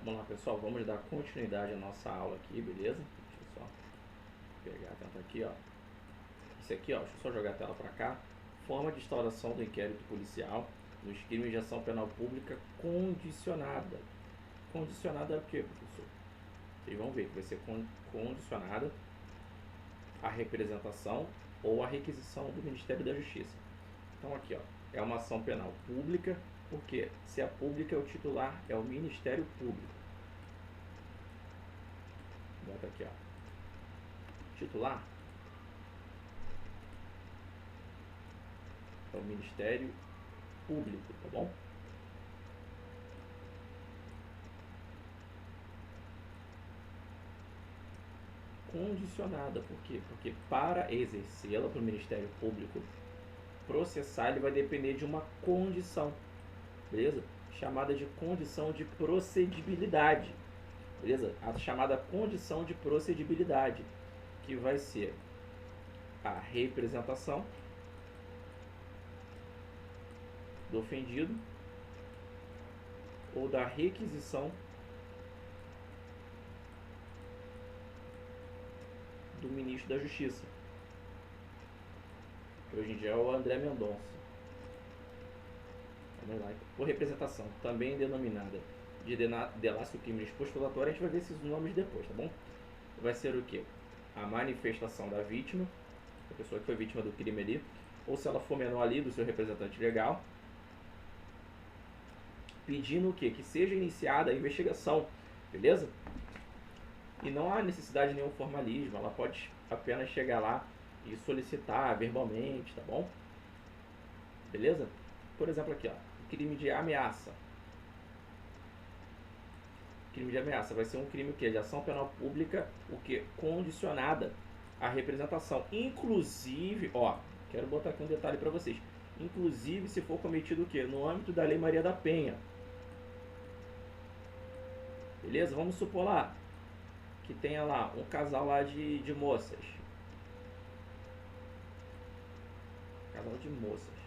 Vamos lá, pessoal, vamos dar continuidade à nossa aula aqui, beleza? Deixa eu só pegar a tela aqui, ó. Isso aqui, ó, deixa eu só jogar a tela para cá. Forma de instauração do inquérito policial nos crimes de ação penal pública condicionada. Condicionada a quê, professor? Vocês vão ver que vai ser condicionada à representação ou à requisição do Ministério da Justiça. Então aqui, ó, é uma ação penal pública, porque se a pública é o titular, é o Ministério Público. Bota aqui, ó. Titular é o Ministério Público, tá bom? Condicionada, por quê? Porque para exercê-la para o Ministério Público processar, ele vai depender de uma condição, beleza? Chamada de condição de procedibilidade, beleza? A chamada condição de procedibilidade, que vai ser a representação do ofendido ou da requisição do ministro da Justiça, que hoje em dia é o André Mendonça. Vamos lá. Por representação, também denominada de delácio crimes postulatório, a gente vai ver esses nomes depois, tá bom? Vai ser o quê? A manifestação da vítima, a pessoa que foi vítima do crime ali, ou se ela for menor ali, do seu representante legal, pedindo o quê? Que seja iniciada a investigação, beleza? E não há necessidade de nenhum formalismo, ela pode apenas chegar lá e solicitar verbalmente, tá bom? Beleza? Por exemplo aqui, ó, crime de ameaça. Crime de ameaça vai ser um crime o quê? De ação penal pública, o quê? Condicionada à representação. Inclusive, ó, quero botar aqui um detalhe para vocês. Inclusive se for cometido o quê? No âmbito da Lei Maria da Penha. Beleza? Vamos supor lá que tenha lá um casal lá de moças. Casal de moças.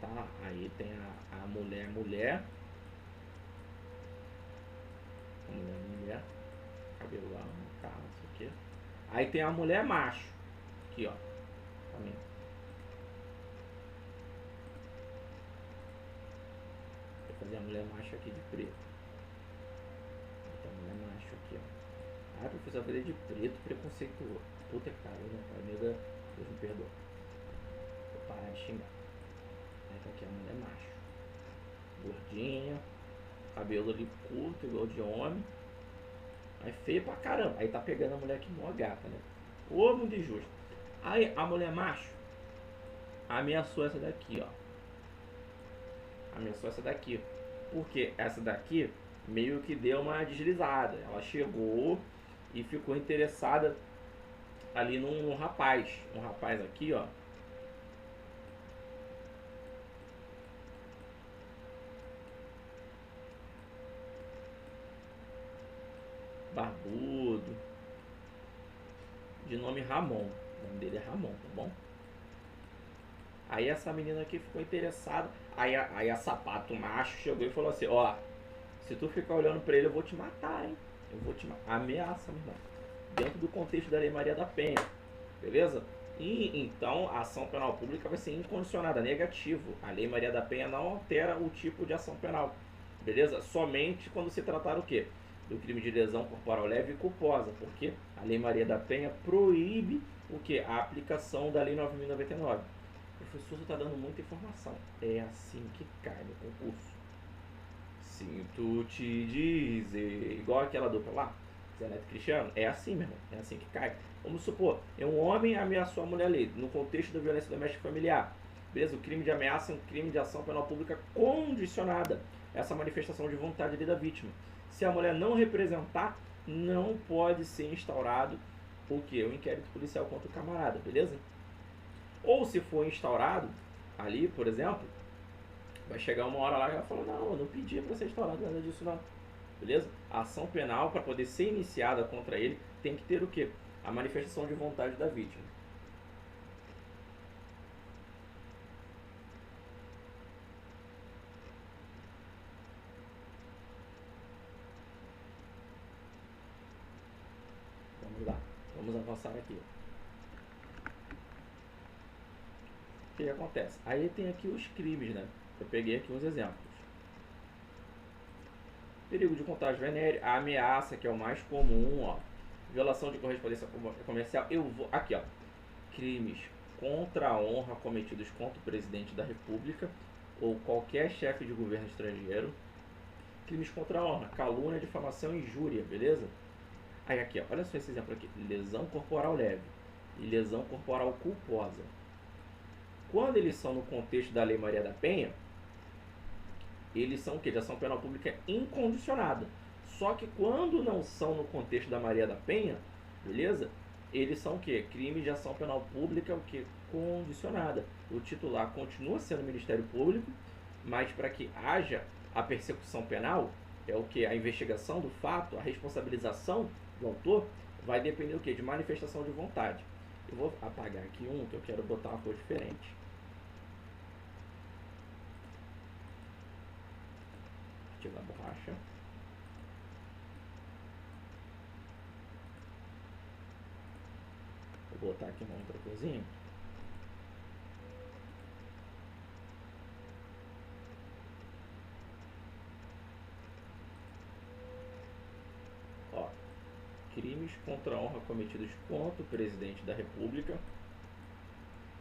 Tá? Aí tem a mulher, cabelão, tá, não sei o que. Aí tem a mulher macho. Aqui, ó. Tá vendo? Vou fazer a mulher macho aqui de preto. Tem a mulher macho aqui, ó. Ah, professor, fazer de preto, preconceituoso. Puta cara, né? Amiga, Deus me perdoa. Vou parar de xingar. Aí tá aqui a mulher macho. Gordinha, cabelo ali curto, igual de homem. Aí feio pra caramba. Aí tá pegando a mulher aqui mó gata, né? Ô, muito injusto. Aí a mulher macho ameaçou essa daqui, ó. Ameaçou essa daqui. Porque essa daqui meio que deu uma deslizada. Ela chegou e ficou interessada ali num rapaz. Um rapaz aqui, ó. Barbudo. De nome Ramon. O nome dele é Ramon, tá bom? Aí essa menina aqui ficou interessada. Aí a sapato macho chegou e falou assim: ó, se tu ficar olhando pra ele, eu vou te matar, hein? Eu vou te matar. Ameaça, meu irmão. Dentro do contexto da Lei Maria da Penha. Beleza? E então a ação penal pública vai ser incondicionada, negativo. A Lei Maria da Penha não altera o tipo de ação penal. Beleza? Somente quando se tratar o quê? Do crime de lesão corporal leve e culposa. Porque a Lei Maria da Penha proíbe o quê? A aplicação da Lei 9.099. O professor está dando muita informação. É assim que cai no concurso. Sinto te dizer. Igual aquela dupla lá, Zé Neto e Cristiano. É assim, meu irmão. É assim que cai. Vamos supor, um homem ameaçou a mulher ali, no contexto da violência doméstica familiar. Beleza? O crime de ameaça é um crime de ação penal pública condicionada. Essa manifestação de vontade ali da vítima. Se a mulher não representar, não pode ser instaurado o que? O inquérito policial contra o camarada, beleza? Ou se for instaurado ali, por exemplo, vai chegar uma hora lá que ela fala: não, eu não pedi para ser instaurado nada disso não. Beleza? A ação penal, para poder ser iniciada contra ele, tem que ter o quê? A manifestação de vontade da vítima. Vamos avançar aqui. O que acontece? Aí tem aqui os crimes, né? Eu peguei aqui uns exemplos. Perigo de contágio venérea, a ameaça, que é o mais comum, ó. Violação de correspondência comercial. Eu vou aqui, ó. Crimes contra a honra cometidos contra o presidente da República ou qualquer chefe de governo estrangeiro. Crimes contra a honra, calúnia, difamação e injúria, beleza? Aí aqui, ó, olha só esse exemplo aqui. Lesão corporal leve e lesão corporal culposa. Quando eles são no contexto da Lei Maria da Penha, eles são o quê? De ação penal pública incondicionada. Só que quando não são no contexto da Maria da Penha, beleza? Eles são o quê? Crime de ação penal pública, o quê? Condicionada. O titular continua sendo o Ministério Público, mas para que haja a persecução penal, é o que? A investigação do fato, a responsabilização do autor, vai depender do quê? De manifestação de vontade. Eu vou apagar aqui um, que eu quero botar uma cor diferente. Ativar a borracha. Vou botar aqui uma outra coisinha. Ó, crimes contra a honra cometidos contra o presidente da República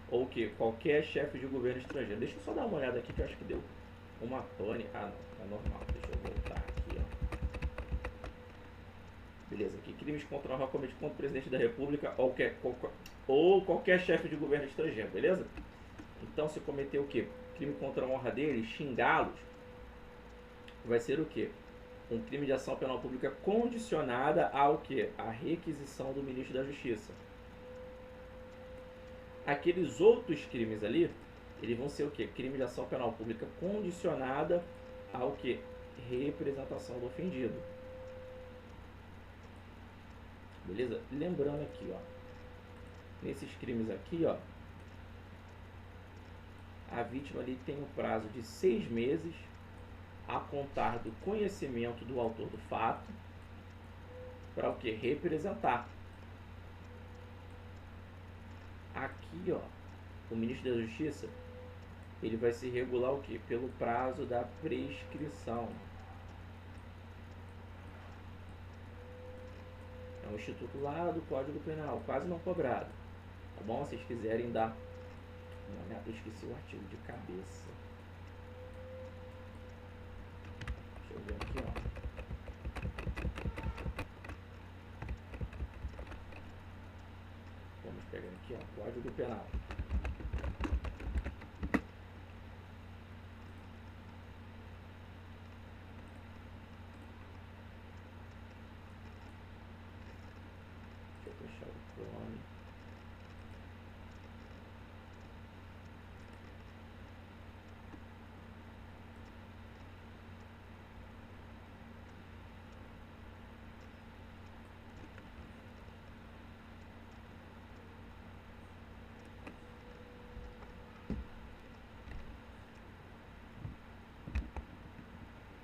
ou que qualquer chefe de governo estrangeiro. Deixa eu só dar uma olhada aqui que eu acho que deu uma pane. Ah, não, é normal. Deixa eu voltar aqui, ó. Beleza, aqui crimes contra a honra cometidos contra o presidente da República ou qualquer chefe de governo estrangeiro, beleza? Então, se cometer o quê? Crime contra a honra deles, xingá-los, vai ser o quê? Um crime de ação penal pública condicionada ao quê? A requisição do ministro da Justiça. Aqueles outros crimes ali, eles vão ser o quê? Crime de ação penal pública condicionada ao quê? Representação do ofendido. Beleza? Lembrando aqui, ó. Nesses crimes aqui, ó. A vítima ali tem um prazo de 6 meses a contar do conhecimento do autor do fato para o que? Representar. Aqui, ó, o ministro da Justiça, ele vai se regular o que? Pelo prazo da prescrição. É um instituto lá do Código Penal, quase não cobrado. Tá bom? Se vocês quiserem dar uma olhada, eu esqueci o artigo de cabeça. Deixa eu ver aqui, ó. Vamos pegar aqui, ó, Código Penal. Deixa eu fechar o Chrome.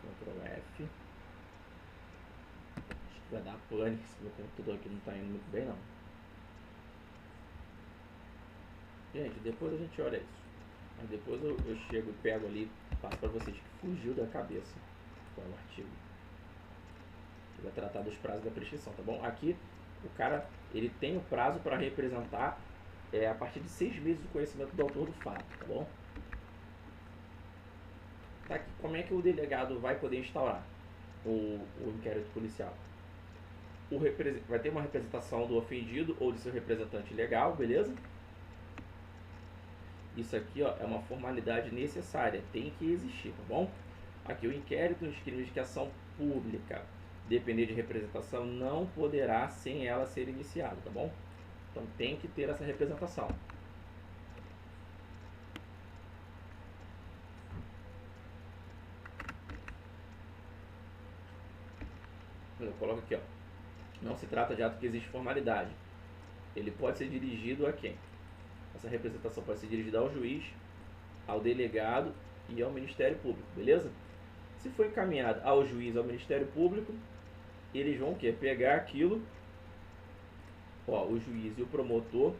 Ctrl F. Acho que vai dar pane, esse meu computador aqui não tá indo muito bem não. Gente, depois a gente olha isso. Mas depois eu chego e pego ali, passo para vocês que fugiu da cabeça qual é o artigo. Ele vai tratar dos prazos da prescrição, tá bom? Aqui o cara, ele tem o prazo para representar a partir de 6 meses do conhecimento do autor do fato, tá bom? Tá aqui, como é que o delegado vai poder instaurar o inquérito policial? Vai ter uma representação do ofendido ou de seu representante legal, beleza? Isso aqui, ó, é uma formalidade necessária, tem que existir, tá bom? Aqui, o inquérito nos crimes de ação pública, depender de representação, não poderá sem ela ser iniciado, tá bom? Então tem que ter essa representação. Eu coloco aqui, ó. Não se trata de ato que existe formalidade. Ele pode ser dirigido a quem? Essa representação pode ser dirigida ao juiz, ao delegado e ao Ministério Público, beleza? Se for encaminhado ao juiz, ao Ministério Público, eles vão o quê? Pegar aquilo Ó, o juiz e o promotor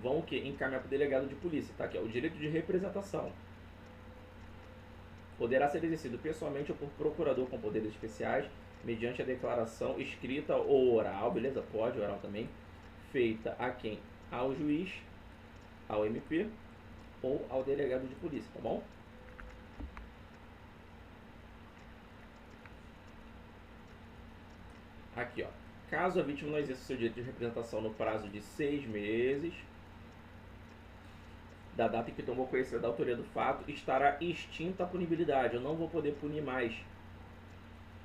vão o quê? Encaminhar para o delegado de polícia, tá? Aqui, ó, o direito de representação poderá ser exercido pessoalmente ou por procurador com poderes especiais, mediante a declaração escrita ou oral, beleza? Pode, oral também, feita a quem? Ao juiz, ao MP ou ao delegado de polícia, tá bom? Aqui, ó. Caso a vítima não exerça o seu direito de representação no prazo de 6 meses da data em que tomou conhecimento da autoria do fato, estará extinta a punibilidade. Eu não vou poder punir mais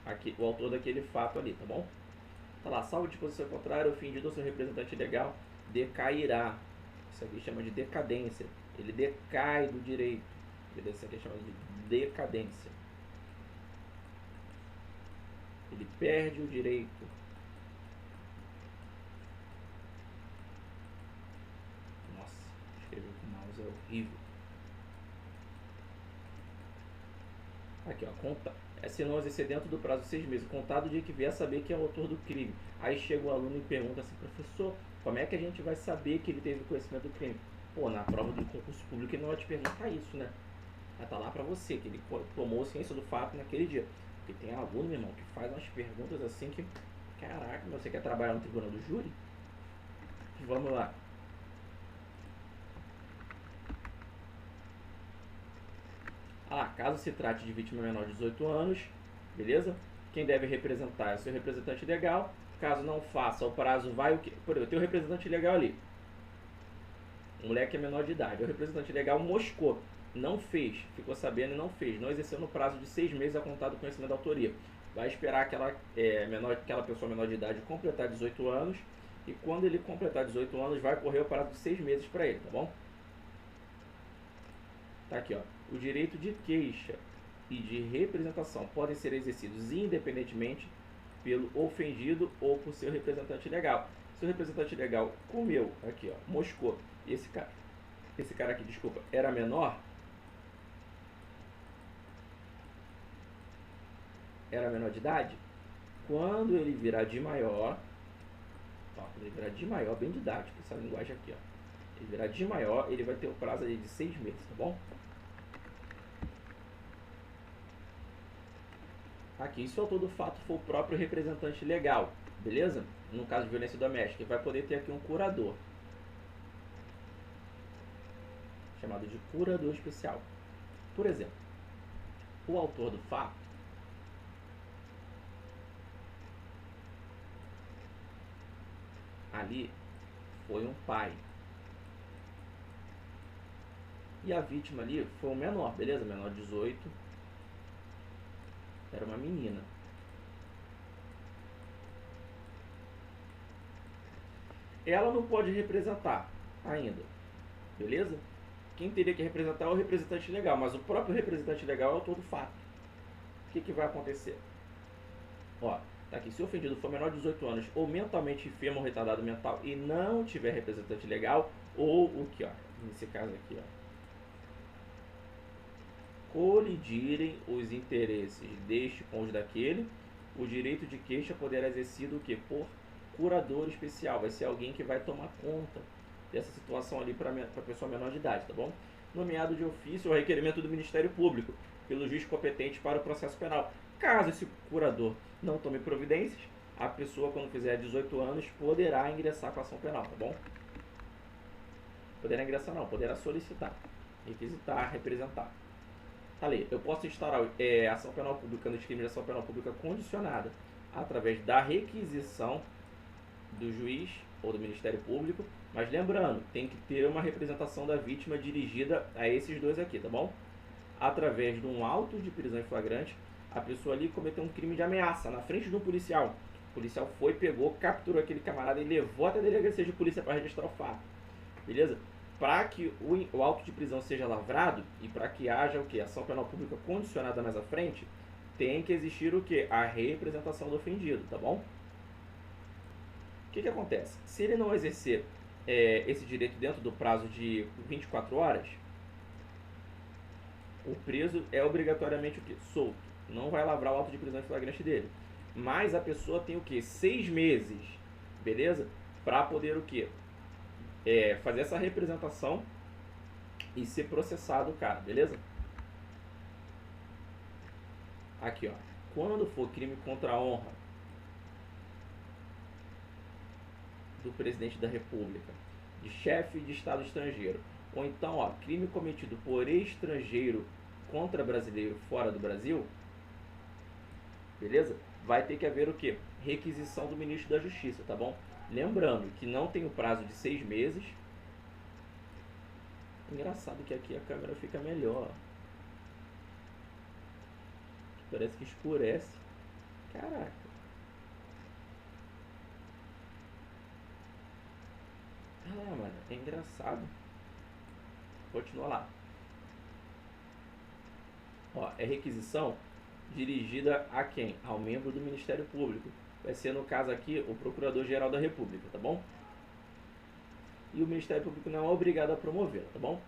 aqui, o autor daquele fato ali, tá bom? Tá lá, salvo disposição contrária, ofendido ou seu representante legal decairá. Isso aqui chama de decadência. Ele decai do direito. Isso aqui chama de decadência. Ele perde o direito. Nossa, escrever com mouse é horrível. Aqui, ó, conta. Se não exercer dentro do prazo de 6 meses, contado o dia que vier a saber que é o autor do crime. Aí chega o aluno e pergunta assim, professor, como é que a gente vai saber que ele teve conhecimento do crime? Pô, na prova do concurso público ele não vai te perguntar isso, né? Vai estar lá pra você, que ele tomou ciência do fato naquele dia. Porque tem aluno, meu irmão, que faz umas perguntas assim que, caraca, mas você quer trabalhar no tribunal do júri? Vamos lá. Ah, caso se trate de vítima menor de 18 anos, beleza? Quem deve representar é o seu representante legal. Caso não faça, o prazo vai o que? Por exemplo, eu tenho o representante legal ali. O moleque é menor de idade. O representante legal moscou. Não fez, ficou sabendo e não fez. Não exerceu no prazo de 6 meses a contar do conhecimento da autoria. Vai esperar aquela pessoa menor de idade completar 18 anos. E quando ele completar 18 anos, vai correr o prazo de 6 meses para ele, tá bom? Tá aqui, ó. O direito de queixa e de representação podem ser exercidos independentemente pelo ofendido ou por seu representante legal. Seu representante legal comeu, aqui, ó, moscou. E esse cara aqui, desculpa, era menor, de idade. Quando ele virar de maior, ó, quando ele virar de maior, bem didático essa linguagem aqui, ó. Ele virar de maior, ele vai ter o prazo de 6 meses, tá bom? Aqui, se o autor do fato for o próprio representante legal, beleza? No caso de violência doméstica, vai poder ter aqui um curador, chamado de curador especial. Por exemplo, o autor do fato ali foi um pai. E a vítima ali foi um menor, beleza? Menor de 18. Era uma menina. Ela não pode representar ainda, beleza? Quem teria que representar é o representante legal, mas o próprio representante legal é o autor do fato. O que vai acontecer? Ó, tá aqui, se o ofendido for menor de 18 anos ou mentalmente enfermo ou retardado mental e não tiver representante legal, ou o que, ó, nesse caso aqui, ó, colidirem os interesses deste com os daquele, o direito de queixa poderá exercido o que? Por curador especial. Vai ser alguém que vai tomar conta dessa situação ali para a pessoa menor de idade, tá bom? Nomeado de ofício ou requerimento do Ministério Público pelo juiz competente para o processo penal. Caso esse curador não tome providências, a pessoa, quando fizer 18 anos, poderá ingressar com a ação penal, tá bom? Poderá ingressar não, poderá solicitar, requisitar, representar. Tá ali, eu posso instaurar ação penal pública nos crimes de ação penal pública condicionada através da requisição do juiz ou do Ministério Público, mas lembrando, tem que ter uma representação da vítima dirigida a esses dois aqui, tá bom? Através de um auto de prisão em flagrante, a pessoa ali cometeu um crime de ameaça na frente de um policial. O policial foi, pegou, capturou aquele camarada e levou até a delegacia de polícia para registrar o fato. Beleza? Para que o auto de prisão seja lavrado e para que haja o que? Ação penal pública condicionada mais à frente, tem que existir o que? A representação do ofendido, tá bom? O que acontece? Se ele não exercer esse direito dentro do prazo de 24 horas, o preso é obrigatoriamente o quê? Solto. Não vai lavrar o auto de prisão em flagrante dele. Mas a pessoa tem o quê? 6 meses, beleza? para poder o quê? Fazer essa representação e ser processado o cara, beleza? Aqui, ó. Quando for crime contra a honra do presidente da república, de chefe de estado estrangeiro, ou então, ó, crime cometido por estrangeiro contra brasileiro fora do Brasil, beleza? Vai ter que haver o quê? Requisição do ministro da Justiça, tá bom? Lembrando que não tem o prazo de 6 meses. Engraçado que aqui a câmera fica melhor. Parece que escurece. Caraca. Ah, mano, é engraçado. Continua lá. Ó, é requisição dirigida a quem? Ao membro do Ministério Público. Vai ser, no caso aqui, o Procurador-Geral da República, tá bom? E o Ministério Público não é obrigado a promovê-la, tá bom?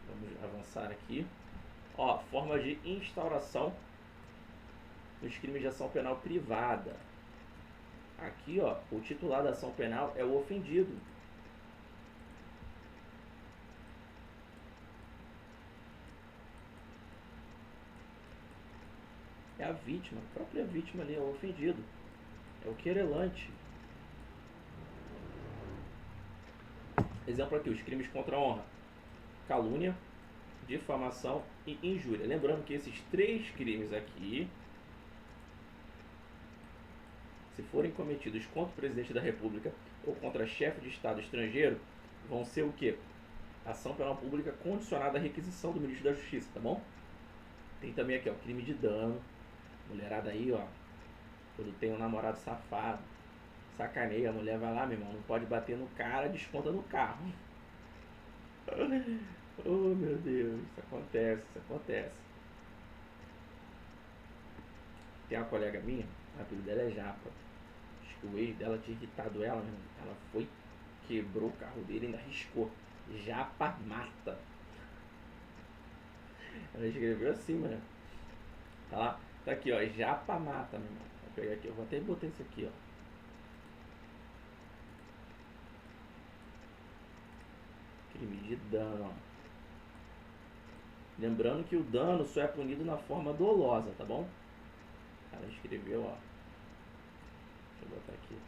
Vamos avançar aqui. Ó, forma de instauração nos crimes de ação penal privada. Aqui, ó, o titular da ação penal é o ofendido. É a vítima, a própria vítima ali, é o ofendido. É o querelante. Exemplo aqui, os crimes contra a honra: calúnia, difamação e injúria. Lembrando que esses 3 crimes aqui, se forem cometidos contra o presidente da república ou contra chefe de estado estrangeiro, vão ser o quê? Ação penal pública condicionada à requisição do ministro da Justiça, tá bom? Tem também aqui, ó, crime de dano. Mulherada aí, ó, quando tem um namorado safado, sacaneia, a mulher vai lá, meu irmão, não pode bater no cara, desconta no carro. Oh, meu Deus, isso acontece, isso acontece. Tem uma colega minha, a apelido dela é Japa. Acho que o ex dela tinha irritado ela, meu irmão. Ela foi, quebrou o carro dele e ainda riscou: Japa mata. Ela escreveu assim, mano. Tá lá, tá aqui, ó, Japa mata, meu irmão. Vou pegar aqui, eu vou até botar isso aqui, ó. Crime de dano, ó. Lembrando que o dano só é punido na forma dolosa, tá bom? Ela escreveu, ó. Deixa eu botar aqui.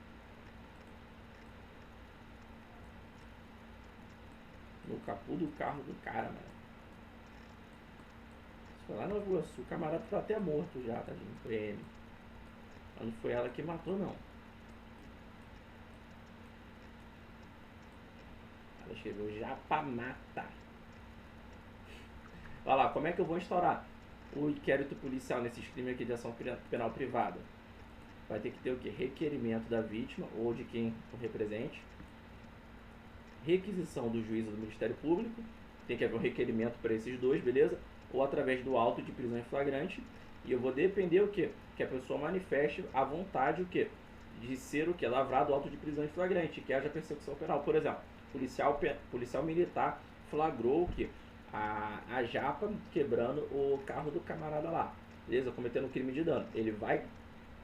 No capô do carro do cara, mano. Isso foi lá no Iguaçu, o camarada tá até morto já, tadinho. Foi ele. Mas não foi ela que matou, não. Ela escreveu Japa mata. Olha lá, como é que eu vou instaurar o inquérito policial nesses crimes aqui de ação penal privada? Vai ter que ter o quê? Requerimento da vítima ou de quem o represente. Requisição do juiz ou do Ministério Público. Tem que haver um requerimento para esses dois, beleza? Ou através do auto de prisão em flagrante. E eu vou depender o quê? Que a pessoa manifeste a vontade o quê? De ser o quê? Lavrado auto de prisão em flagrante, que haja persecução penal. Por exemplo, policial militar flagrou o quê? A Japa quebrando o carro do camarada lá, beleza? Cometendo um crime de dano. Ele vai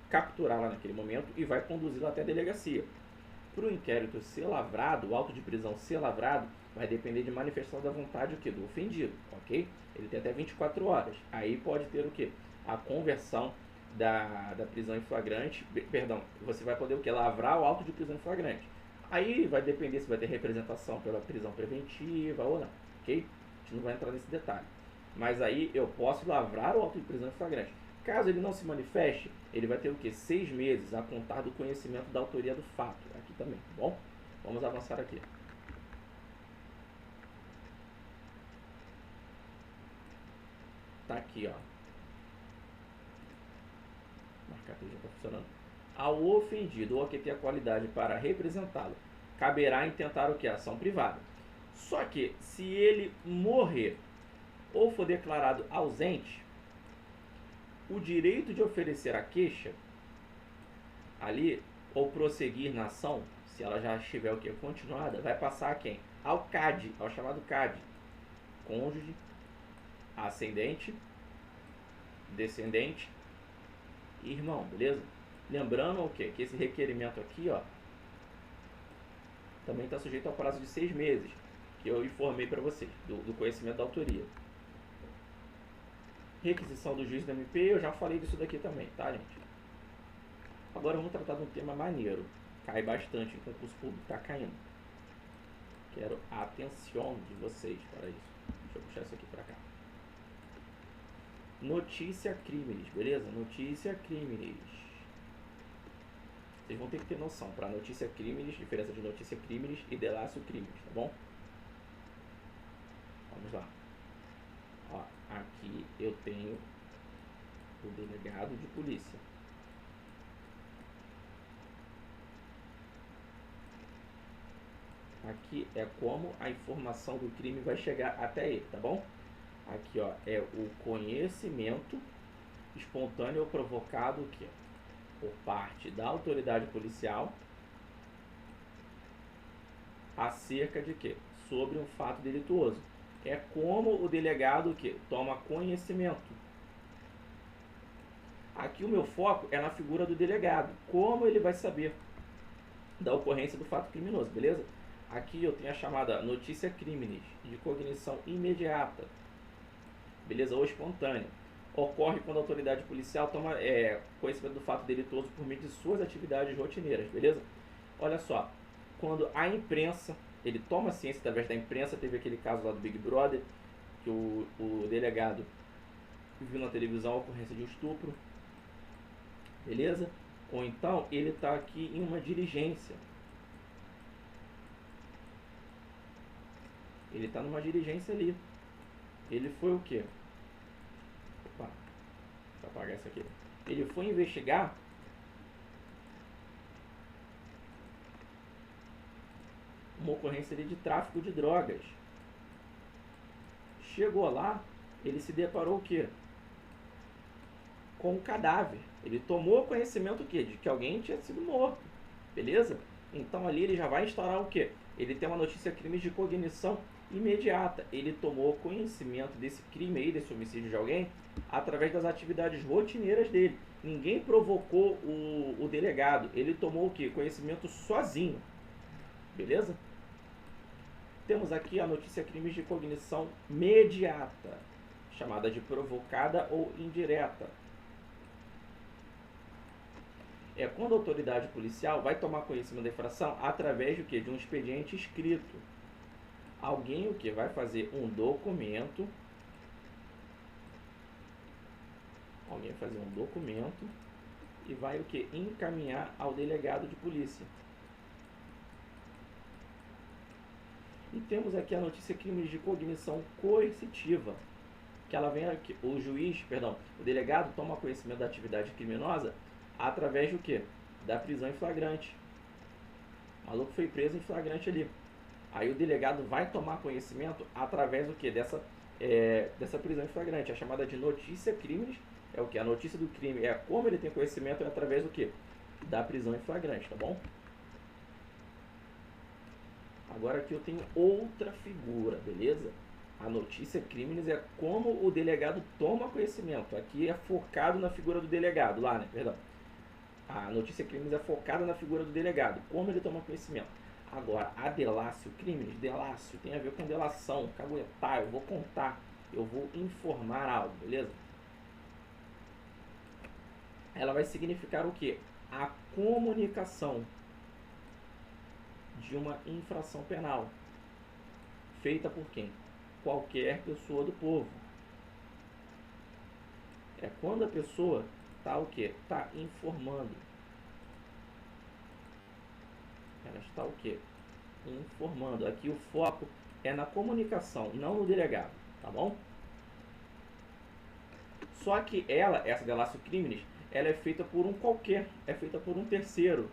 capturar lá naquele momento e vai conduzi-lo até a delegacia. Para o inquérito ser lavrado, o auto de prisão ser lavrado, vai depender de manifestação da vontade o quê? Do ofendido, ok? Ele tem até 24 horas. Aí pode ter o quê? A conversão da prisão em flagrante, perdão, você vai poder o quê? Lavrar o auto de prisão em flagrante. Aí vai depender se vai ter representação pela prisão preventiva ou não, ok? A gente não vai entrar nesse detalhe. Mas aí eu posso lavrar o auto de prisão em flagrante. Caso ele não se manifeste, ele vai ter o quê? 6 meses a contar do conhecimento da autoria do fato. Aqui também, tá bom? Vamos avançar aqui. Tá aqui, ó. Marcar que já tá funcionando. Ao ofendido ou a que tem a qualidade para representá-lo, caberá intentar o que? Ação privada. Só que, se ele morrer ou for declarado ausente, o direito de oferecer a queixa ali, ou prosseguir na ação, se ela já estiver o que? Continuada, vai passar a quem? Ao CAD, ao chamado CAD. Cônjuge, ascendente, descendente e irmão, beleza? Lembrando o quê? Que esse requerimento aqui, ó, também está sujeito ao prazo de 6 meses, que eu informei para vocês, do conhecimento da autoria. Requisição do juiz do MP, eu já falei disso daqui também, tá, gente? Agora vamos tratar de um tema maneiro. Cai bastante em concurso público, tá caindo. Quero a atenção de vocês para isso. Deixa eu puxar isso aqui para cá. Notícia crimes, beleza? Notícia crimes. Vocês vão ter que ter noção para notícia crimes, diferença de notícia crimes e delácio crimes, tá bom? Vamos lá. Ó, aqui eu tenho o delegado de polícia. Aqui é como a informação do crime vai chegar até ele, tá bom? Aqui, ó, é o conhecimento espontâneo ou provocado que por parte da autoridade policial acerca de quê? Sobre um fato delituoso. É como o delegado que toma conhecimento. Aqui o meu foco é na figura do delegado. Como ele vai saber da ocorrência do fato criminoso, beleza? Aqui eu tenho a chamada notícia crimes, de cognição imediata, beleza? Ou espontânea. Ocorre quando a autoridade policial toma conhecimento do fato delituoso por meio de suas atividades rotineiras, beleza? Olha só, quando a imprensa, ele toma ciência através da imprensa, teve aquele caso lá do Big Brother, que o delegado viu na televisão a ocorrência de um estupro, beleza? Ou então ele está aqui em uma diligência. Ele está numa diligência ali. Ele foi o quê? Opa, deixa eu apagar isso aqui. Ele foi investigar uma ocorrência ali de tráfico de drogas. Chegou lá, ele se deparou o quê? Com um cadáver. Ele tomou conhecimento o quê? De que alguém tinha sido morto. Beleza? Então ali ele já vai instaurar o quê? Ele tem uma notícia crimes de cognição imediata. Ele tomou conhecimento desse crime aí, desse homicídio de alguém, através das atividades rotineiras dele. Ninguém provocou o delegado. Ele tomou o quê? Conhecimento sozinho. Beleza? Temos aqui a notícia crimes de cognição mediata, chamada de provocada ou indireta. É quando a autoridade policial vai tomar conhecimento da infração através do quê? De um expediente escrito. Alguém o que? Vai fazer um documento. Alguém vai fazer um documento e vai o que? Encaminhar ao delegado de polícia. E temos aqui a notícia crimes de cognição coercitiva, que ela vem aqui, o delegado toma conhecimento da atividade criminosa através do que? Da prisão em flagrante. O maluco foi preso em flagrante ali. Aí o delegado vai tomar conhecimento através do que? Dessa prisão em flagrante. A chamada de notícia crimes é o que? A notícia do crime é como ele tem conhecimento através do que? Da prisão em flagrante, tá bom? Agora aqui eu tenho outra figura, beleza? A notícia crimes é como o delegado toma conhecimento. Aqui é focado na figura do delegado, lá, né? Perdão. A notícia crimes é focada na figura do delegado, como ele toma conhecimento. Agora, a delácio crimes, delácio tem a ver com delação, caguetar, eu vou contar, eu vou informar algo, beleza? Ela vai significar o quê? A comunicação de uma infração penal, feita por quem? Qualquer pessoa do povo. É quando a pessoa está o quê? Está informando. Ela está o quê? Informando. Aqui o foco é na comunicação, não no delegado, tá bom? Só que essa delácio crimes, ela é feita por um qualquer, é feita por um terceiro.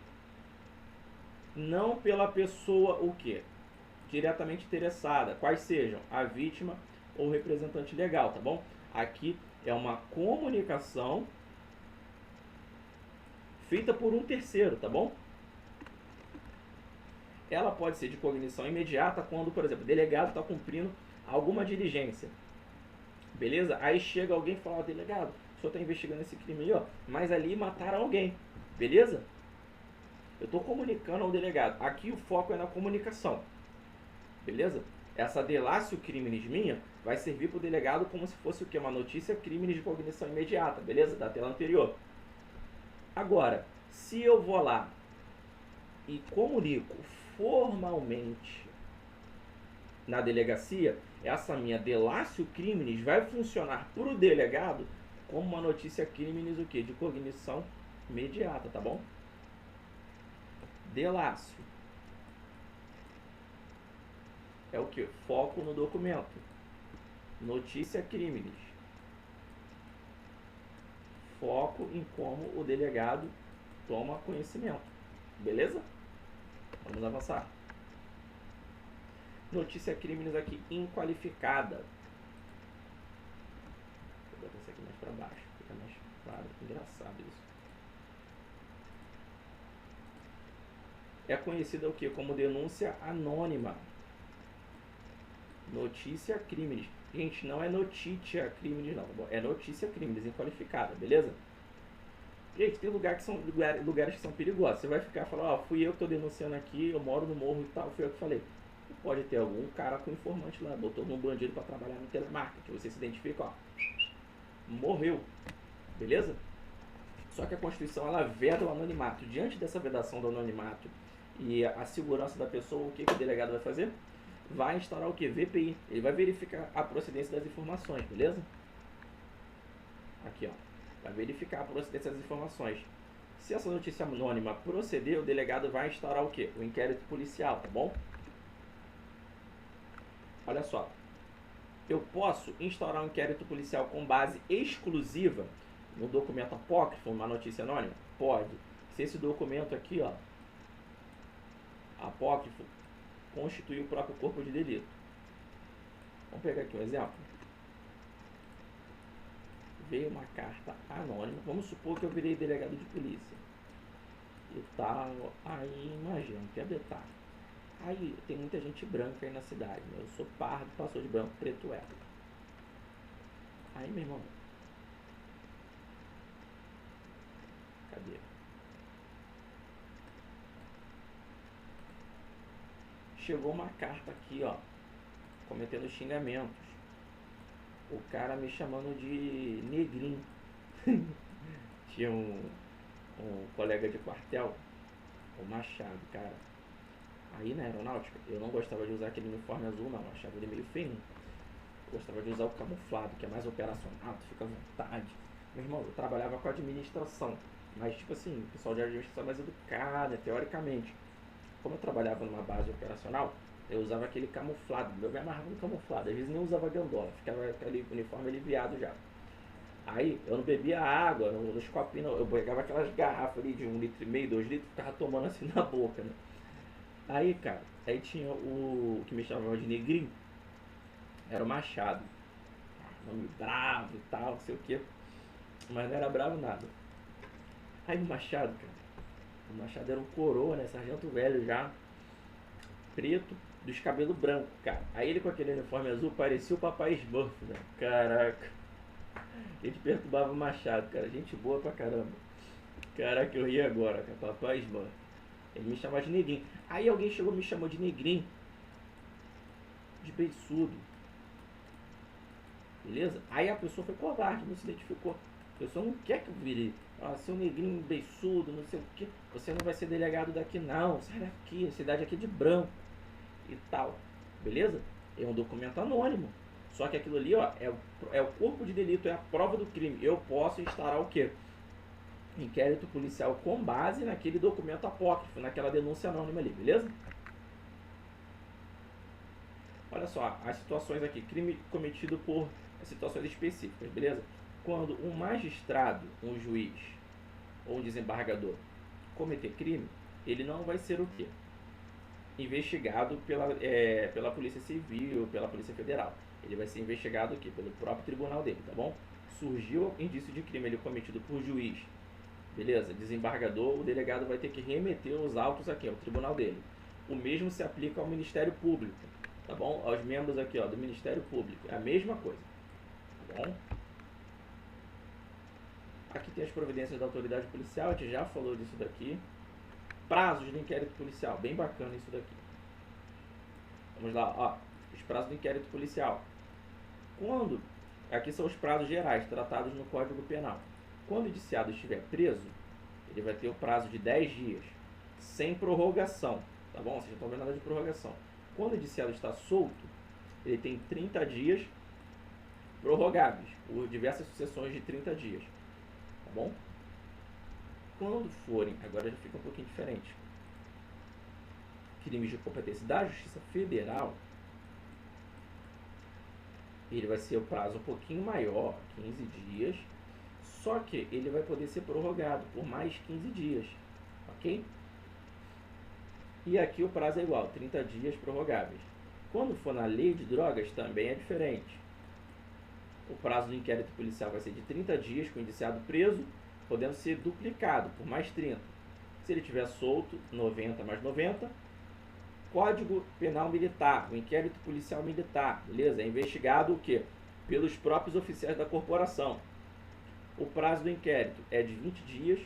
Não pela pessoa o quê? Diretamente interessada, quais sejam a vítima ou o representante legal, tá bom? Aqui é uma comunicação feita por um terceiro, tá bom? Ela pode ser de cognição imediata quando, por exemplo, o delegado está cumprindo alguma diligência. Beleza? Aí chega alguém e fala, delegado, o senhor está investigando esse crime aí, ó, mas ali mataram alguém. Beleza? Eu estou comunicando ao delegado. Aqui o foco é na comunicação. Beleza? Essa delatio criminis minha vai servir para o delegado como se fosse o que? Uma notícia criminis de cognição imediata. Beleza? Da tela anterior. Agora, se eu vou lá e comunico formalmente na delegacia, essa minha delatio criminis vai funcionar para o delegado como uma notícia criminis o quê? De cognição imediata, tá bom? Delatio é o que? Foco no documento. Notícia criminis. Foco em como o delegado toma conhecimento. Beleza? Vamos avançar. Notícia criminis aqui inqualificada. Vou botar isso aqui mais para baixo. Fica mais claro. Engraçado isso. É conhecida o que? Como denúncia anônima. Notícia criminis. Gente, não é notícia criminis não. É notícia criminis inqualificada, beleza? Gente, tem lugares que são perigosos. Você vai ficar falando, ó, fui eu que estou denunciando aqui, eu moro no morro e tal, fui eu que falei. Pode ter algum cara com informante lá, botou um bandido para trabalhar no telemarketing. Você se identifica, ó, morreu. Beleza? Só que a Constituição, ela veda o anonimato. Diante dessa vedação do anonimato e a segurança da pessoa, o que o delegado vai fazer? Vai instaurar o que? VPI. Ele vai verificar a procedência das informações, beleza? Aqui, ó. Vai verificar a procedência das informações. Se essa notícia anônima proceder, o delegado vai instaurar o que? O inquérito policial, tá bom? Olha só. Eu posso instaurar um inquérito policial com base exclusiva no documento apócrifo, uma notícia anônima? Pode. Se esse documento aqui, ó, apócrifo, constituir o próprio corpo de delito. Vamos pegar aqui um exemplo. Veio uma carta anônima. Vamos supor que eu virei delegado de polícia. E tal. Aí, imagina, que é detalhe. Aí, tem muita gente branca aí na cidade. Né? Eu sou pardo, passou de branco, preto é. Aí, meu irmão. Cadê? Chegou uma carta aqui, ó, cometendo xingamentos. O cara me chamando de negrinho. Tinha um colega de quartel, o Machado, cara. Aí na aeronáutica, eu não gostava de usar aquele uniforme azul, não. Eu achava ele meio feio. Eu gostava de usar o camuflado, que é mais operacional, tu fica à vontade. Meu irmão, eu trabalhava com administração. Mas, tipo assim, o pessoal de administração é mais educado, né, teoricamente. Como eu trabalhava numa base operacional, eu usava aquele camuflado. Eu me amarrava no camuflado. Às vezes nem usava gandola. Ficava aquele uniforme aliviado já. Aí, eu não bebia água nos copinhos. Eu pegava aquelas garrafas ali de 1,5 litro, 2 litros, ficava tomando assim na boca, né? Aí, cara, aí tinha o que me chamava de negrinho. Era o Machado. Nome bravo e tal, não sei o que. Mas não era bravo nada. Aí o Machado, cara. O Machado era um coroa, né? Sargento velho já. Preto, dos cabelos brancos, cara. Aí ele com aquele uniforme azul parecia o Papai Smurf, né? Caraca. Ele perturbava o Machado, cara. Gente boa pra caramba. Caraca, eu ri agora, cara. Papai Smurf. Ele me chamava de negrinho. Aí alguém chegou e me chamou de negrinho. De beiçudo. Beleza? Aí a pessoa foi covarde, não se identificou. A pessoa não quer que eu vire. Ah, seu negrinho beiçudo, não sei o que. Você não vai ser delegado daqui não. Sai daqui, a cidade aqui é de branco. E tal. Beleza? É um documento anônimo. Só que aquilo ali, ó, é o corpo de delito, é a prova do crime. Eu posso instaurar o quê? Inquérito policial com base naquele documento apócrifo, naquela denúncia anônima ali, beleza? Olha só, as situações aqui, crime cometido por situações específicas, beleza? Quando um magistrado, um juiz ou um desembargador cometer crime, ele não vai ser o quê? Investigado pela Polícia Civil, pela Polícia Federal. Ele vai ser investigado o quê? Pelo próprio tribunal dele, tá bom? Surgiu indício de crime ele cometido por juiz, beleza? Desembargador, o delegado vai ter que remeter os autos aqui ao tribunal dele. O mesmo se aplica ao Ministério Público, tá bom? Aos membros aqui, ó, do Ministério Público. É a mesma coisa, tá bom? Aqui tem as providências da autoridade policial, a gente já falou disso daqui. Prazos do inquérito policial, bem bacana isso daqui. Vamos lá, ó, os prazos do inquérito policial. Aqui são os prazos gerais tratados no Código Penal. Quando o indiciado estiver preso, ele vai ter o prazo de 10 dias, sem prorrogação, tá bom? Vocês não estão vendo nada de prorrogação. Quando o indiciado está solto, ele tem 30 dias prorrogáveis, por diversas sucessões de 30 dias, tá bom? Quando forem, agora já fica um pouquinho diferente, crimes de competência da Justiça Federal, ele vai ser o prazo um pouquinho maior, 15 dias, só que ele vai poder ser prorrogado por mais 15 dias, ok? E aqui o prazo é igual, 30 dias prorrogáveis. Quando for na lei de drogas, também é diferente. O prazo do inquérito policial vai ser de 30 dias com o indiciado preso, podendo ser duplicado por mais 30. Se ele estiver solto, 90 mais 90. Código Penal Militar, o inquérito policial militar, beleza? É investigado o quê? Pelos próprios oficiais da corporação. O prazo do inquérito é de 20 dias,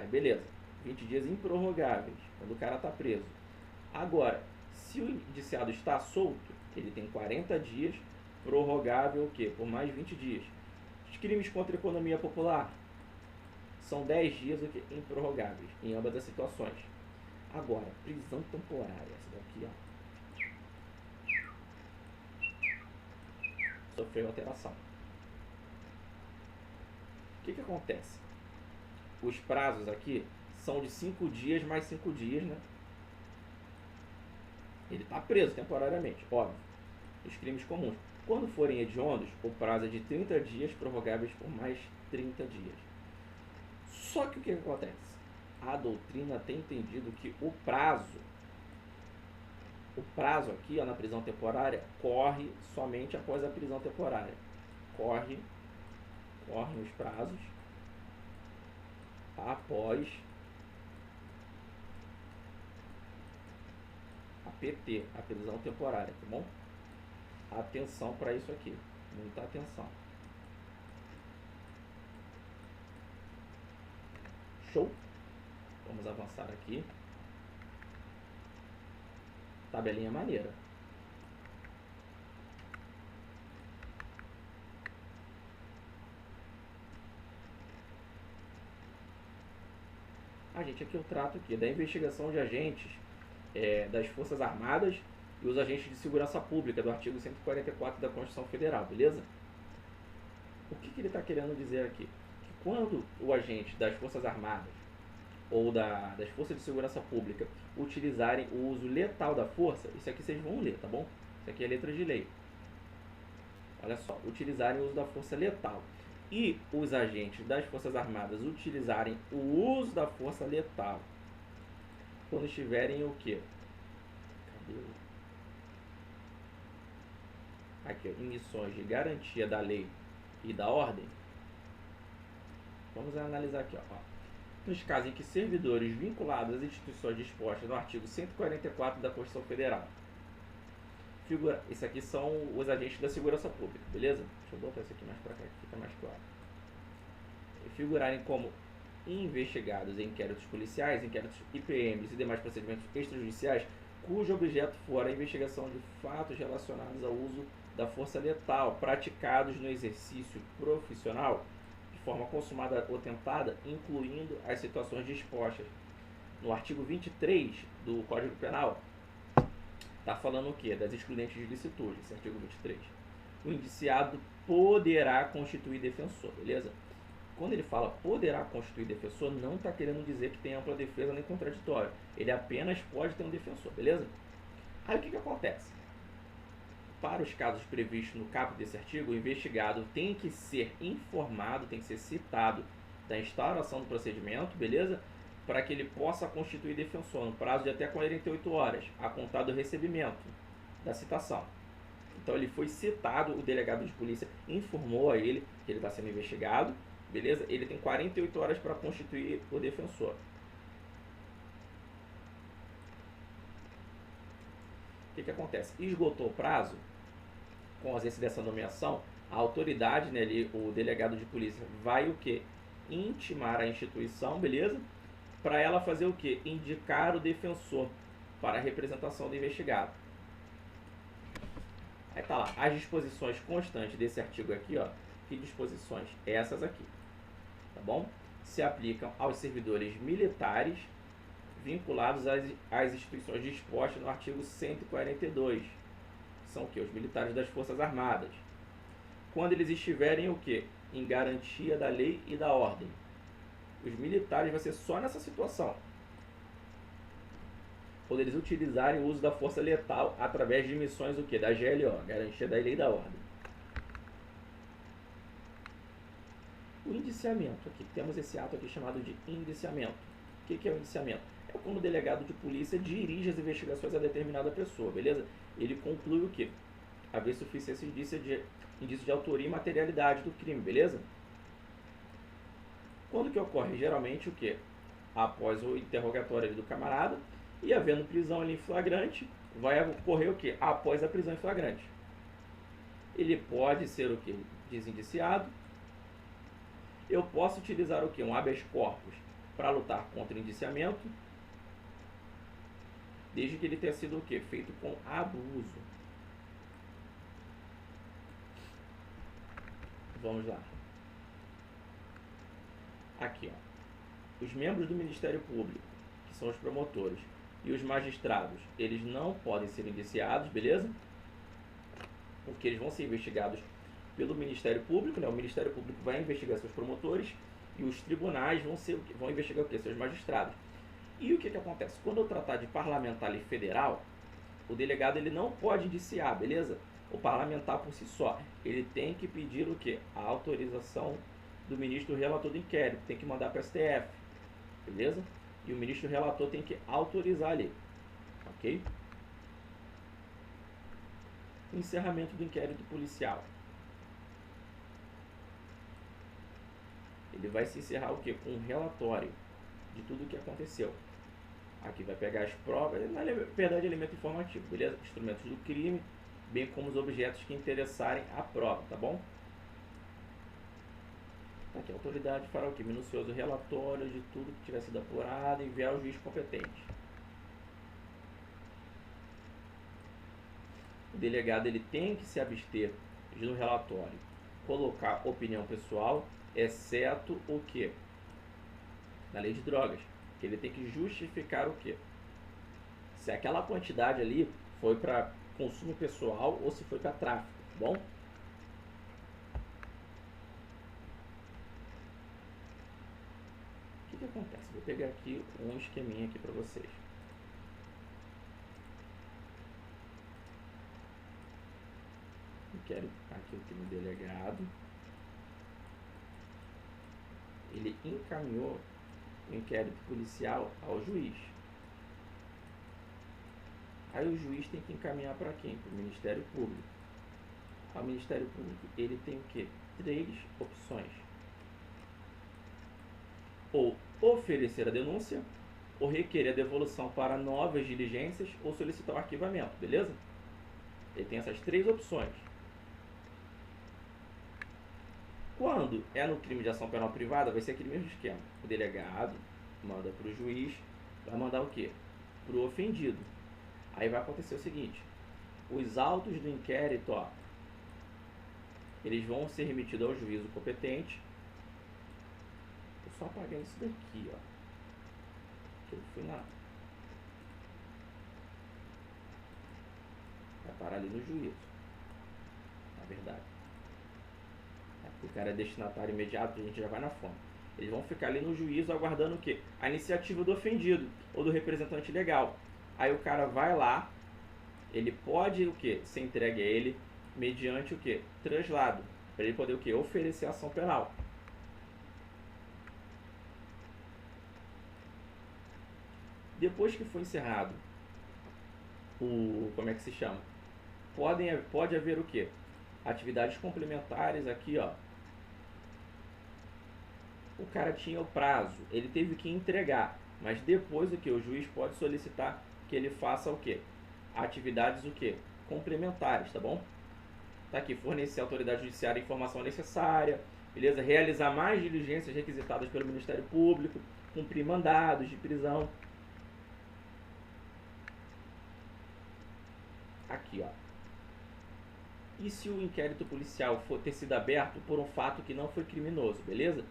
beleza, 20 dias improrrogáveis, quando o cara está preso. Agora, se o indiciado está solto, ele tem 40 dias, prorrogável o quê? Por mais 20 dias. Os crimes contra a economia popular são 10 dias improrrogáveis, em ambas as situações. Agora, prisão temporária, essa daqui, ó, sofreu alteração. O que acontece? Os prazos aqui são de 5 dias mais 5 dias, né? Ele está preso temporariamente, óbvio. Os crimes comuns. Quando forem hediondos, o prazo é de 30 dias, prorrogáveis por mais 30 dias. Só que o que acontece? A doutrina tem entendido que o prazo aqui, ó, na prisão temporária, corre somente após a prisão temporária. Correm os prazos após a PT, a prisão temporária, tá bom? Atenção para isso aqui, muita atenção. Show? Vamos avançar aqui. Tabelinha maneira. Aqui eu trato aqui da investigação de agentes das Forças Armadas e os agentes de segurança pública, do artigo 144 da Constituição Federal, beleza? O que ele está querendo dizer aqui? Que quando o agente das Forças Armadas ou das Forças de Segurança Pública utilizarem o uso letal da força, isso aqui vocês vão ler, tá bom? Isso aqui é letra de lei. Olha só, utilizarem o uso da força letal. E os agentes das Forças Armadas utilizarem o uso da força letal quando estiverem o quê? Cadê? Aqui, em missões de garantia da lei e da ordem. Vamos analisar aqui, ó. Nos casos em que servidores vinculados às instituições dispostas no artigo 144 da Constituição Federal. Esse aqui são os agentes da segurança pública, beleza? Deixa eu botar isso aqui mais para cá, que fica mais claro. Figurarem como investigados em inquéritos policiais, inquéritos IPMs e demais procedimentos extrajudiciais, cujo objeto for a investigação de fatos relacionados ao uso da força letal praticados no exercício profissional de forma consumada ou tentada, incluindo as situações dispostas no artigo 23 do Código Penal. Está falando o quê? Das excludentes de licitude, esse artigo 23. O indiciado poderá constituir defensor, beleza? Quando ele fala poderá constituir defensor, não está querendo dizer que tem ampla defesa nem contraditório. Ele apenas pode ter um defensor, beleza? Aí o que acontece? Para os casos previstos no caput desse artigo, o investigado tem que ser informado, tem que ser citado da instauração do procedimento, beleza? Para que ele possa constituir defensor no prazo de até 48 horas, a contar do recebimento da citação. Então ele foi citado, o delegado de polícia informou a ele que ele está sendo investigado, beleza? Ele tem 48 horas para constituir o defensor. O que acontece? Esgotou o prazo, com a ausência dessa nomeação, A autoridade, né, ali, o delegado de polícia vai o quê? Intimar a instituição, beleza? Para ela fazer o quê? Indicar o defensor para a representação do investigado. Aí tá lá, as disposições constantes desse artigo aqui, ó. Que disposições? Essas aqui, tá bom? Se aplicam aos servidores militares vinculados às instituições dispostas no artigo 142. São o quê? Os militares das Forças Armadas. Quando eles estiverem o quê? Em garantia da lei e da ordem. Os militares vai ser só nessa situação. Quando eles utilizarem o uso da força letal através de missões o quê? Da GLO, garantia da lei e da ordem. O indiciamento, aqui temos esse ato aqui chamado de indiciamento. O que é o indiciamento? É quando o delegado de polícia dirige as investigações a determinada pessoa, beleza? Ele conclui o quê? Haver suficiência indício de autoria e materialidade do crime, beleza? Quando que ocorre? Geralmente o quê? Após o interrogatório ali do camarada e havendo prisão ali em flagrante, vai ocorrer o quê? Após a prisão em flagrante. Ele pode ser o quê? Desindiciado. Eu posso utilizar o quê? Um habeas corpus para lutar contra o indiciamento, desde que ele tenha sido o quê? Feito com abuso. Vamos lá. Aqui, ó. Os membros do Ministério Público, que são os promotores, e os magistrados, eles não podem ser indiciados, beleza? Porque eles vão ser investigados pelo Ministério Público, né? O Ministério Público vai investigar seus promotores e os tribunais vão investigar o quê? Seus magistrados. E o que acontece? Quando eu tratar de parlamentar e federal, o delegado ele não pode indiciar, beleza? O parlamentar por si só, ele tem que pedir o quê? A autorização do ministro relator do inquérito, tem que mandar para o STF, beleza? E o ministro relator tem que autorizar ali, ok? O encerramento do inquérito policial. Ele vai se encerrar o quê? Com um relatório de tudo o que aconteceu. Aqui vai pegar as provas, na verdade elemento informativo, beleza? Instrumentos do crime, bem como os objetos que interessarem a prova, tá bom? Aqui a autoridade fará o quê? Minucioso relatório de tudo que tiver sido apurado e enviar ao juiz competente. O delegado ele tem que se abster de no relatório colocar opinião pessoal, exceto o quê? Na lei de drogas, que ele tem que justificar o quê? Se aquela quantidade ali foi para consumo pessoal ou se foi para tráfico, tá bom? O que acontece? Vou pegar aqui um esqueminha aqui para vocês. Eu quero aqui o crime delegado. Ele encaminhou o inquérito policial ao juiz. Aí o juiz tem que encaminhar para quem? Para o Ministério Público. O Ministério Público ele tem o quê? 3 opções. Ou oferecer a denúncia, ou requerer a devolução para novas diligências, ou solicitar o arquivamento, beleza? Ele tem essas 3 opções. Quando é no crime de ação penal privada, vai ser aquele mesmo esquema. O delegado manda para o juiz, vai mandar o quê? Para o ofendido. Aí vai acontecer o seguinte, os autos do inquérito, ó, eles vão ser remetidos ao juízo competente. Vou só apagar isso daqui, ó. Que eu fui lá. Vai parar ali no juízo. Na verdade. O cara é destinatário imediato, a gente já vai na fonte. Eles vão ficar ali no juízo aguardando o quê? A iniciativa do ofendido ou do representante legal. Aí o cara vai lá, ele pode o quê? Ser entregue a ele mediante o quê? Translado. Para ele poder o quê? Oferecer ação penal. Depois que for encerrado o... como é que se chama? Pode haver o quê? Atividades complementares aqui, ó. O cara tinha o prazo, ele teve que entregar, mas depois o que? O juiz pode solicitar que ele faça o quê? Atividades o quê? Complementares, tá bom? Tá aqui, fornecer à autoridade judiciária a informação necessária, beleza? Realizar mais diligências requisitadas pelo Ministério Público, cumprir mandados de prisão. Aqui, ó. E se o inquérito policial for ter sido aberto por um fato que não foi criminoso, beleza?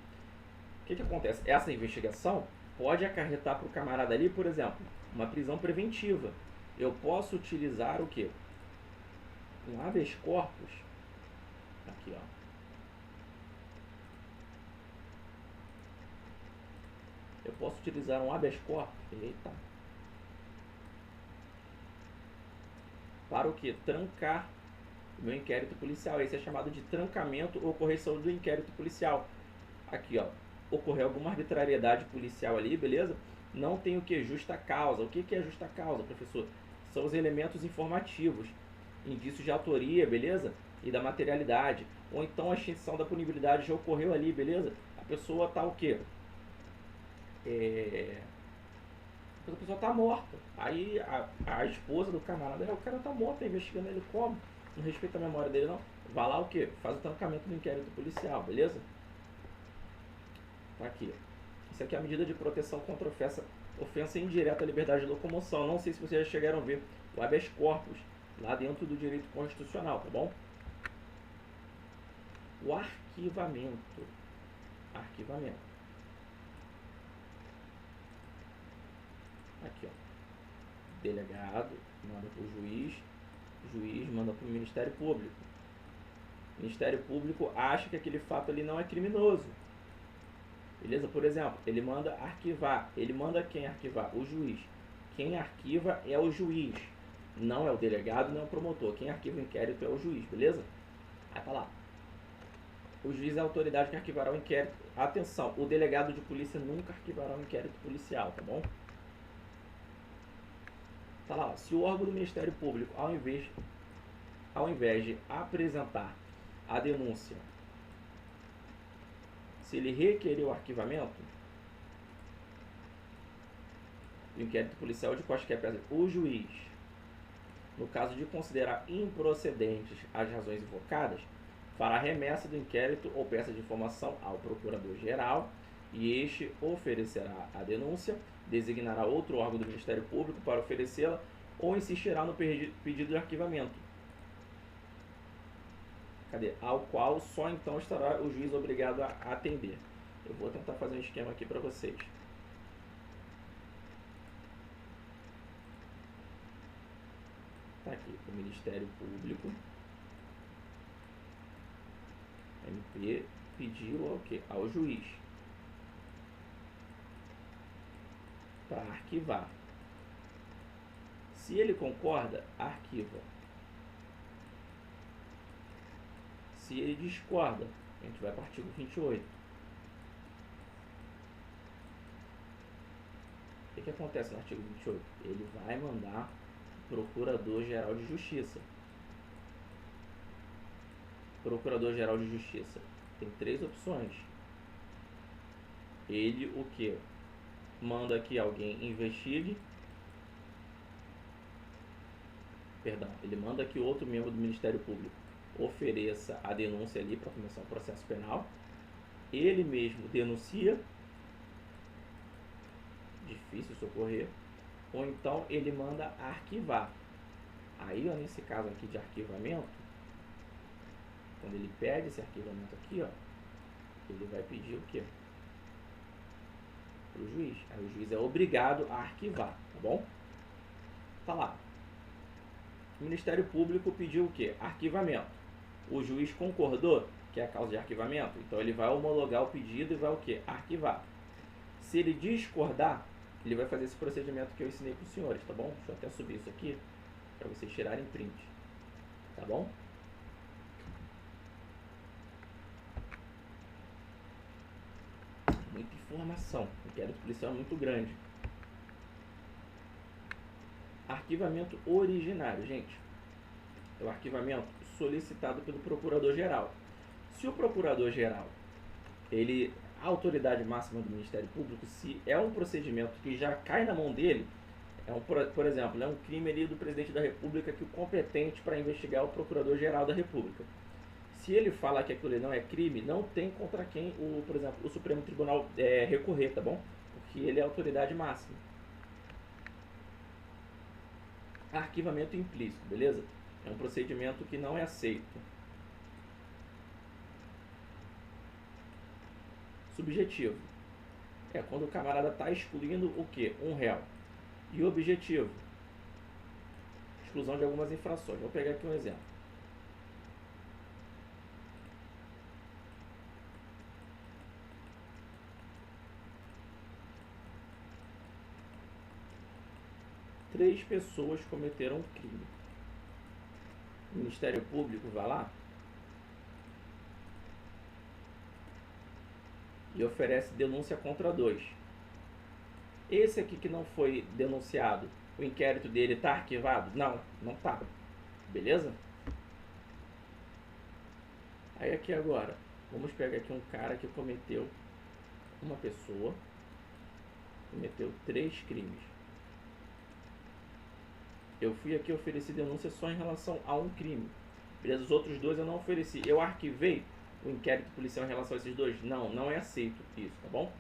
O que acontece? Essa investigação pode acarretar para o camarada ali, por exemplo, uma prisão preventiva. Eu posso utilizar o quê? Um habeas corpus. Aqui, ó. Eu posso utilizar um habeas corpus. Eita. Para o quê? Trancar o meu inquérito policial. Esse é chamado de trancamento ou correção do inquérito policial. Aqui, ó. Ocorreu alguma arbitrariedade policial ali, beleza? Não tem o que? Justa causa. O que é justa causa, professor? São os elementos informativos, indícios de autoria, beleza? E da materialidade. Ou então a extinção da punibilidade já ocorreu ali, beleza? A pessoa tá o quê? A pessoa tá morta. Aí a esposa do camarada, o cara tá morto, tá investigando ele como? Não respeita a memória dele, não. Vai lá o quê? Faz o trancamento do inquérito policial, beleza? Tá aqui. Isso aqui é a medida de proteção contra ofensa indireta à liberdade de locomoção. Não sei se vocês já chegaram a ver o habeas corpus lá dentro do direito constitucional, tá bom? O arquivamento. Arquivamento. Aqui, ó. Delegado manda para o juiz manda para o Ministério Público. O Ministério Público acha que aquele fato ali não é criminoso. Beleza? Por exemplo, ele manda arquivar. Ele manda quem arquivar? O juiz. Quem arquiva é o juiz. Não é o delegado, não é o promotor. Quem arquiva o inquérito é o juiz, beleza? Aí tá lá. O juiz é a autoridade que arquivará o inquérito. Atenção, o delegado de polícia nunca arquivará um inquérito policial, tá bom? Tá lá, se o órgão do Ministério Público, ao invés de apresentar a denúncia, se ele requerer o arquivamento, o inquérito policial de quaisquer peças, o juiz, no caso de considerar improcedentes as razões invocadas, fará remessa do inquérito ou peça de informação ao procurador-geral e este oferecerá a denúncia, designará outro órgão do Ministério Público para oferecê-la ou insistirá no pedido de arquivamento. Cadê? Ao qual só então estará o juiz obrigado a atender. Eu vou tentar fazer um esquema aqui para vocês. Tá aqui, o Ministério Público, MP, pediu ao quê? Ao juiz para arquivar. Se ele concorda, arquiva. Se ele discorda, a gente vai para o artigo 28. O que acontece no artigo 28? Ele vai mandar o Procurador-Geral de Justiça. Procurador-Geral de Justiça tem 3 opções. Ele o que? Manda que alguém investigue. Perdão, ele manda que outro membro do Ministério Público ofereça a denúncia ali para começar o processo penal. Ele mesmo denuncia. Difícil socorrer. Ou então ele manda arquivar. Aí, ó, nesse caso aqui de arquivamento, quando ele pede esse arquivamento aqui, ó, ele vai pedir o quê? Para o juiz. Aí o juiz é obrigado a arquivar, tá bom? Tá lá. O Ministério Público pediu o quê? Arquivamento. O juiz concordou que é a causa de arquivamento, então ele vai homologar o pedido e vai o quê? Arquivar. Se ele discordar, ele vai fazer esse procedimento que eu ensinei para os senhores, tá bom? Deixa eu até subir isso aqui para vocês tirarem print, tá bom? Muita informação, o inquérito policial é muito grande. Arquivamento originário, gente. É o arquivamento solicitado pelo Procurador-Geral. Se o Procurador-Geral, a autoridade máxima do Ministério Público, se é um procedimento que já cai na mão dele, Por exemplo, é um crime ali do presidente da República que o competente para investigar é o Procurador-Geral da República. Se ele falar que aquilo ali não é crime, não tem contra quem, por exemplo, o Supremo Tribunal recorrer, tá bom? Porque ele é a autoridade máxima. Arquivamento implícito, beleza? É um procedimento que não é aceito. Subjetivo. É quando o camarada está excluindo o quê? Um réu. E objetivo. Exclusão de algumas infrações. Vou pegar aqui um exemplo. Três pessoas cometeram um crime. O Ministério Público vai lá e oferece denúncia contra 2. Esse aqui que não foi denunciado, o inquérito dele está arquivado? Não, não está. Beleza? Aí aqui agora, vamos pegar aqui um cara que cometeu, uma pessoa, cometeu 3 crimes. Eu fui aqui oferecer denúncia só em relação a um crime. Beleza? Os outros 2 eu não ofereci. Eu arquivei o inquérito policial em relação a esses 2? Não, não é aceito isso, tá bom?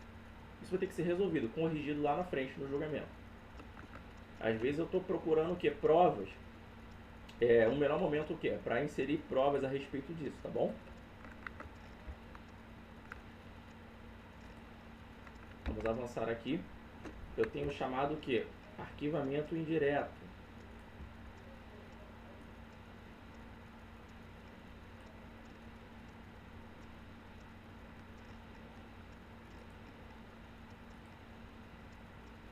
Isso vai ter que ser resolvido, corrigido lá na frente no julgamento. Às vezes eu estou procurando o que? Provas. O melhor momento o que? Para inserir provas a respeito disso, tá bom? Vamos avançar aqui. Eu tenho chamado o que? Arquivamento indireto.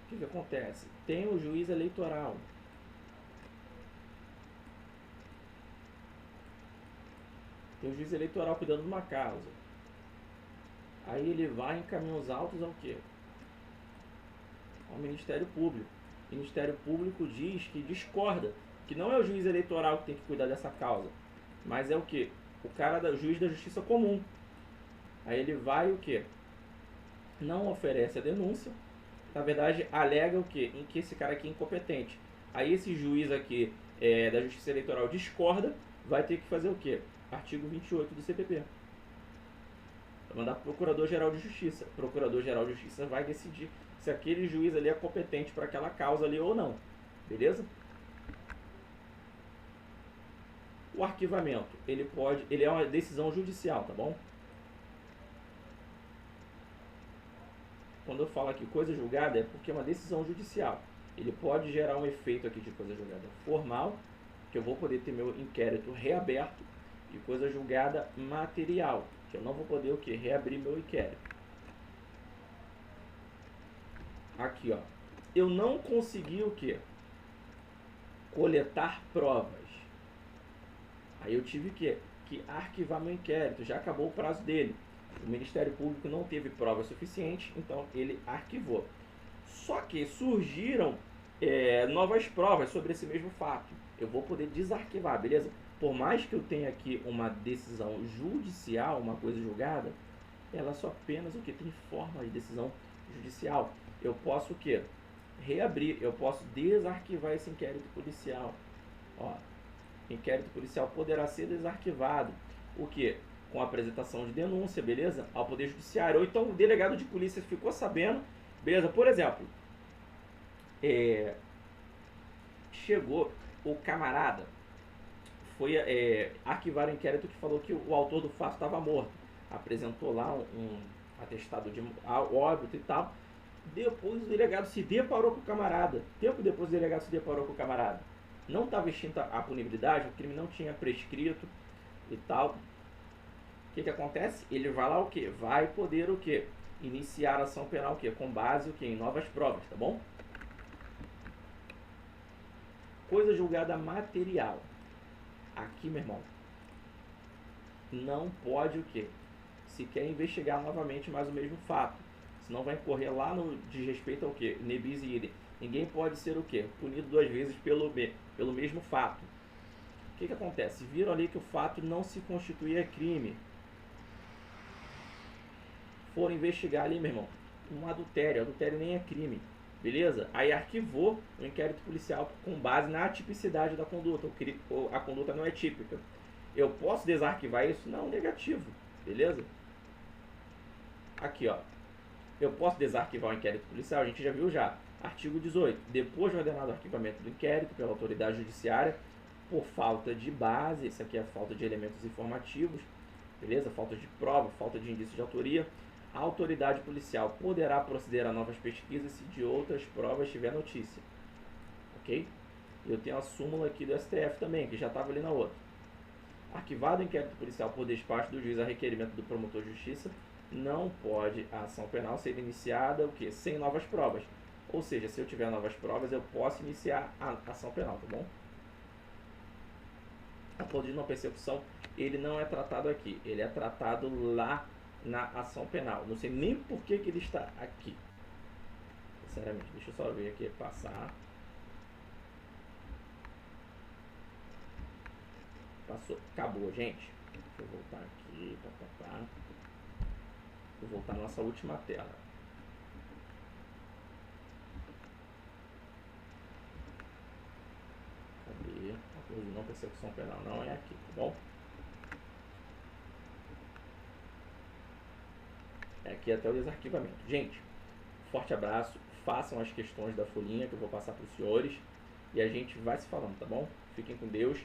O que acontece? Tem o juiz eleitoral. Tem o juiz eleitoral cuidando de uma causa. Aí ele vai encaminhar os autos ao quê? Ao Ministério Público. O Ministério Público diz que discorda, que não é o juiz eleitoral que tem que cuidar dessa causa, mas é o quê? O cara do juiz da justiça comum. Aí ele vai o quê? Não oferece a denúncia. Na verdade, alega o quê? Em que esse cara aqui é incompetente. Aí esse juiz aqui da Justiça Eleitoral discorda, vai ter que fazer o quê? Artigo 28 do CPP. Vai mandar para o Procurador-Geral de Justiça. O Procurador-Geral de Justiça vai decidir se aquele juiz ali é competente para aquela causa ali ou não. Beleza? O arquivamento, ele é uma decisão judicial, tá bom? Quando eu falo aqui coisa julgada, é porque é uma decisão judicial. Ele pode gerar um efeito aqui de coisa julgada formal, que eu vou poder ter meu inquérito reaberto, e coisa julgada material, que eu não vou poder o quê? Reabrir meu inquérito. Aqui, ó. Eu não consegui o quê? Coletar provas. Aí eu tive que arquivar meu inquérito, já acabou o prazo dele. O Ministério Público não teve prova suficiente, então ele arquivou. Só que surgiram novas provas sobre esse mesmo fato. Eu vou poder desarquivar, beleza? Por mais que eu tenha aqui uma decisão judicial, uma coisa julgada, ela só apenas o que tem forma de decisão judicial. Eu posso o quê? Reabrir, eu posso desarquivar esse inquérito policial. Ó, inquérito policial poderá ser desarquivado. O quê? Com a apresentação de denúncia, beleza? Ao Poder Judiciário. Ou então o delegado de polícia ficou sabendo, beleza? Por exemplo, chegou o camarada, foi arquivar o inquérito que falou que o autor do fato estava morto. Apresentou lá um atestado de óbito e tal. Depois o delegado se deparou com o camarada. Tempo depois o delegado se deparou com o camarada. Não estava extinta a punibilidade, o crime não tinha prescrito e tal. O que acontece? Ele vai lá o quê? Vai poder o quê? Iniciar a ação penal o quê? Com base o quê? Em novas provas, tá bom? Coisa julgada material. Aqui, meu irmão, não pode o quê? Se quer investigar novamente mais o mesmo fato. Senão vai incorrer lá no desrespeito ao quê? Nebis e idem. Ninguém pode ser o quê? Punido 2 vezes pelo mesmo fato. O que acontece? Viram ali que o fato não se constituía crime. Foram investigar ali, meu irmão, um adultério. Adultério nem é crime. beleza? Aí arquivou o inquérito policial com base na atipicidade da conduta. A conduta não é típica. Eu posso desarquivar isso? Não, negativo, beleza? Aqui, ó. Eu posso desarquivar o inquérito policial, a gente já viu já. Artigo 18. Depois de ordenado o arquivamento do inquérito pela autoridade judiciária, por falta de base, isso aqui é falta de elementos informativos, beleza? Falta de prova, falta de indício de autoria, a autoridade policial poderá proceder a novas pesquisas se de outras provas tiver notícia. Ok? Eu tenho a súmula aqui do STF também, que já estava ali na outra. Arquivado o inquérito policial por despacho do juiz a requerimento do promotor de justiça, não pode a ação penal ser iniciada o quê? Sem novas provas. Ou seja, se eu tiver novas provas, eu posso iniciar a ação penal, tá bom? A ponto de não persecução, ele não é tratado aqui. Ele é tratado lá na ação penal. Não sei nem por que ele está aqui. Sinceramente, deixa eu só ver aqui, passar. Passou, acabou, gente. Deixa eu voltar aqui, Vou voltar à nossa última tela. Cadê? A coisa de não persecução penal não é aqui, tá bom? É aqui até o desarquivamento. Gente, forte abraço. Façam as questões da folhinha que eu vou passar para os senhores. E a gente vai se falando, tá bom? Fiquem com Deus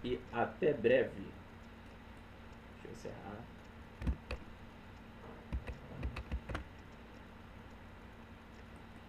e até breve. Deixa eu encerrar.